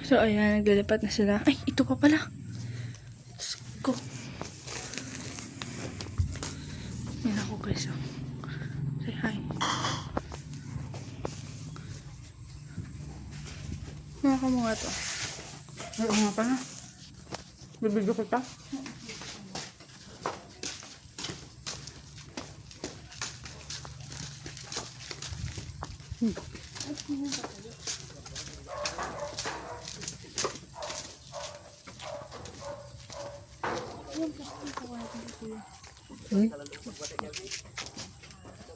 So, ayan, naglilipat na sila. Ay, ito pa pala. Let's go. Yan ako, guys. Oh. Say hi. Naka mo nga to. Ay, oo nga pala. Bibigyo kita.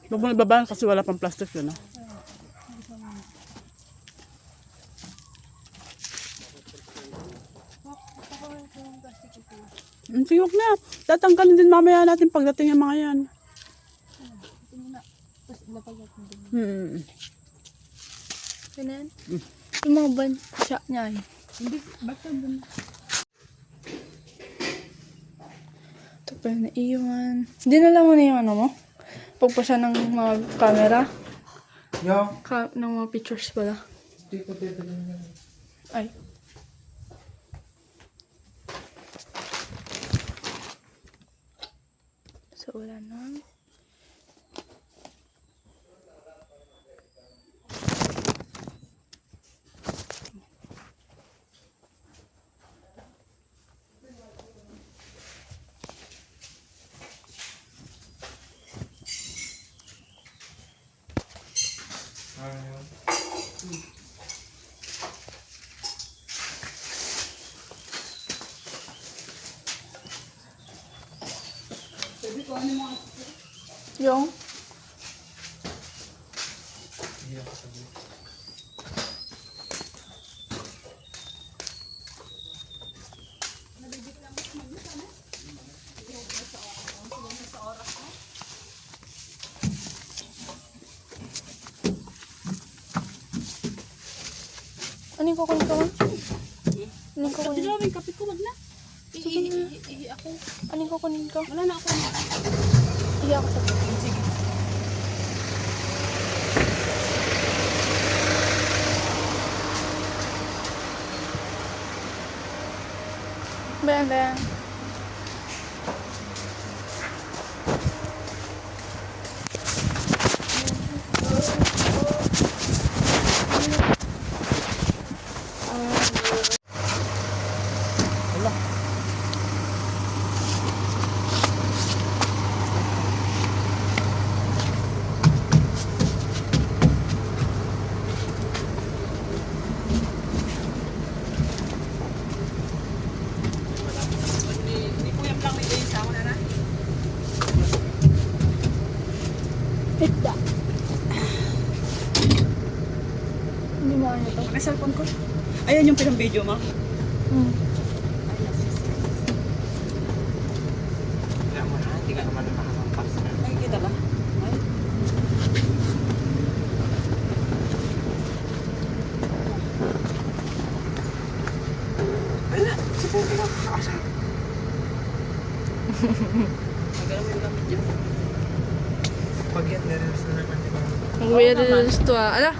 Huwag mo ibabaan kasi wala pang plastic yun, no? Sige, huwag na. Tatanggalin din mamaya natin pagdating yung mga yan. Ganun? Yung mga bansa niya eh. Hindi, ba't doon? Ito pa yung naiwan. Dinala mo na yung ano mo? Pagpasa ng mga camera? Yo. Ng mga pictures pala. Hindi ko dadalhin yan. Ay. So, wala na. Yung? Ano yung kukunin ko? Ano yung kukunin ko? May kapit ko, wag na. Ako. Ano yung kukunin ko? Wala na ako. Iya ako sa Sige. Bang. Wala. Hindi po yung lang may days ako na na. Hita. Hindi mo ano to? May cellphone ko. Ayan yung pinang-video mo. Wala mo na. Hindi ka naman makakampas na. Nakikita ba? Ay. Wala. Sa puti ka kakasal. Magalang yung gamit yun. Pag yan, nare-release na naman, di ba? Ang weird is to ah. Ala?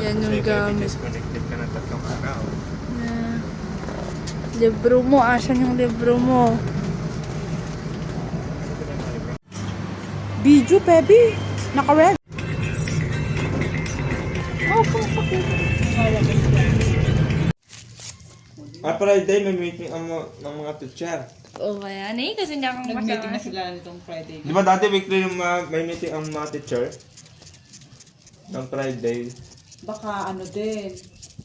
Yan yung gamit. Disconnected ka na 3 araw. Libro mo. Asan yung libro mo? Video, Pebi. Naka-red. Friday, may meeting ng mga teacher. Oo, kaya na eh. Kasi hindi akong Nag-meeting na sila nitong Friday. Di ba dati weekly yung may meeting ang mga teacher? Ng Friday. Baka ano din,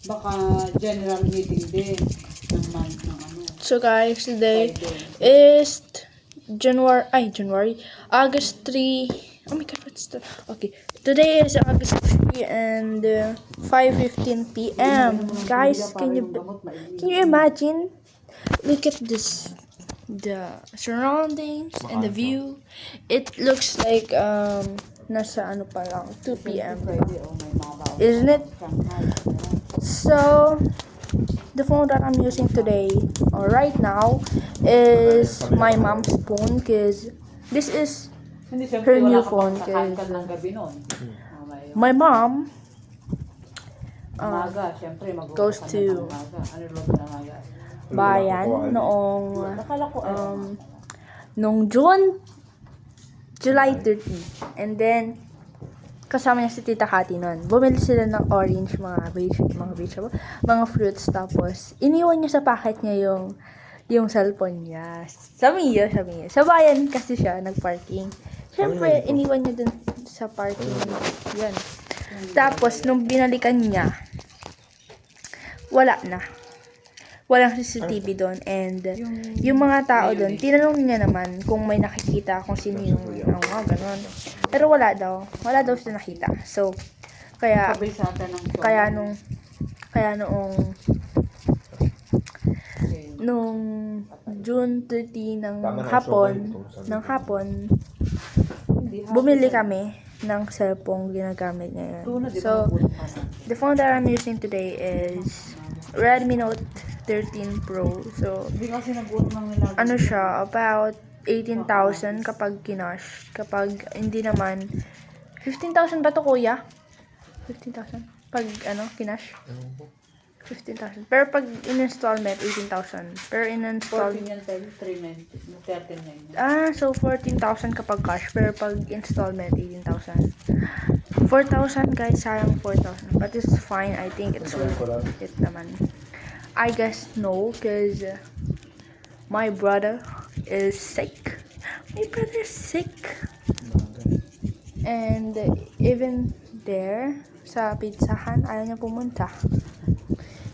baka general meeting din ng month ng ano. So guys, today Friday. is August 3. Oh my god, what's that? Okay, today is August 3 and 5:15 p.m. Guys, can you imagine? Look at this, the surroundings and the view. It looks like nasa ano pa lang 2 p.m. Friday, oh my mama. Isn't it? Shanghai. So the phone that I'm using today or right now is my mom's phone because this is Hindi, her siyempre, new wala ka phone pang kakain because ng gabi nun. Oh, my mom Umaga, syempre goes mag-uupa ka na to ng umaga. Ano yung load na umaga? bayan noong Nakala ko, nung July 30. And then, kasama niya si Tita Cathy nun. Bumili sila ng orange, mga vegetable, mga fruits. Tapos, iniwan niya sa packet niya yung cellphone niya. Sabi niya. Sa bayan kasi siya, nag-parking. Siyempre, iniwan niya dun sa parking. Yan. Tapos, nung binalikan niya, wala na. Walang CCTV doon. And, yung mga tao doon, tinanong niya naman kung may nakikita, kung sino yung mga ganon. Pero wala daw. Wala daw sila nakita. So, kaya, sabay sa atin ng show. nung June 30 Tama na, hapon, bumili kami ng cellphone ginagamit niya yun. So, the phone that I'm using today is Redmi Note 13 Pro. So, Hindi kasi nag-work ng nilagay. ano siya, about 18,000 kapag kinash. Kapag hindi naman, 15,000 ba to kuya? 15,000? Pag kinash? 15,000. Pero pag in-installment, 18,000. Pero 14 in-installment, yan tayo, 390, 13 so 14,000 kapag cash. Pero pag installment, 18,000. 4,000 guys, sayang 4,000. But it's fine, I think it's worth it naman. I guess no, because my brother is sick. And even there, sa pizzahan, ayaw niya pumunta.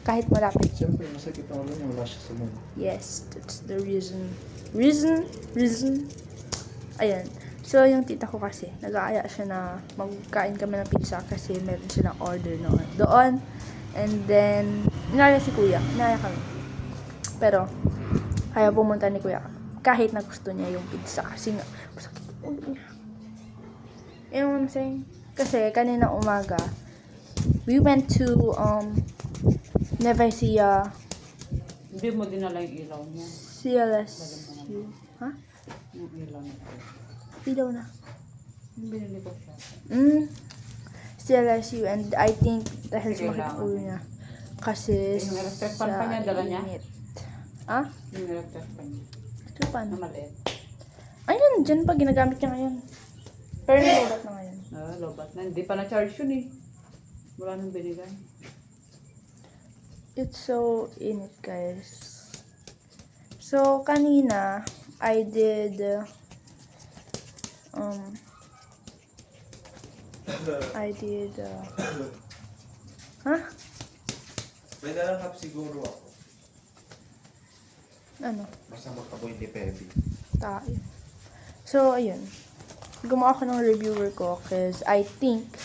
Kahit malapit. Siyempre, masakit ang ulo niya, wala siya sa mundo. Yes, that's the reason. Reason. Ayan. So, yung tita ko kasi, nag-aaya siya na magkain kami ng pizza kasi meron silang order doon. And then, inaya si kuya. Inaya kami. Pero, ayaw pumunta ni kuya. Kahit na gusto niya yung pizza. Kasi nga, masakit yung ulo niya. You know what I'm saying? Kasi, kanina umaga, we went to, Nueva Ecija, Hindi mo dinala yung ilaw niya. CLSU. Ha? Yung ilaw niya. Ilaw na. Yung binili ko siya. CLSU, and I think dahil Sige sa makita lang. ulo niya. Kasi Yung electric fan pa niya, dala niya? init. Ah? Yung electric fan niya. Ito paano? Na maliit. Ayun, dyan pa ginagamit niya ngayon. Pero nalubat na ngayon. Lobat na. Hindi pa na-charge yun eh. Wala nang binigay. It's so init, guys. So, kanina, I did, May nalanghap siguro ako. ano, Basta makaboy ni Pepe. tayo. So, ayun. Gumawa ako ng reviewer ko because I think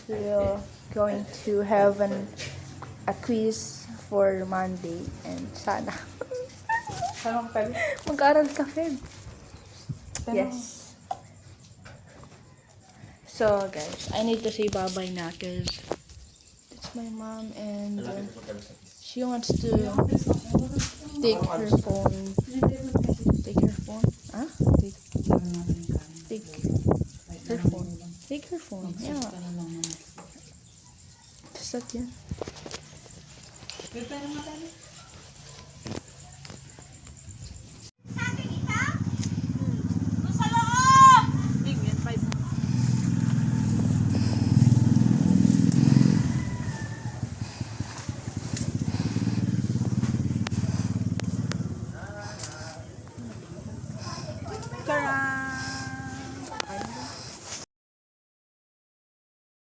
we're going to have a quiz for Monday and sana Saan ka tayo? mag-aaral ka, Feb. Yes. So, guys, I need to say bye-bye na because it's my mom and she wants to take her phone. Take her phone? Huh? Take her phone. Take her phone. Yeah. Just that yun. Karang!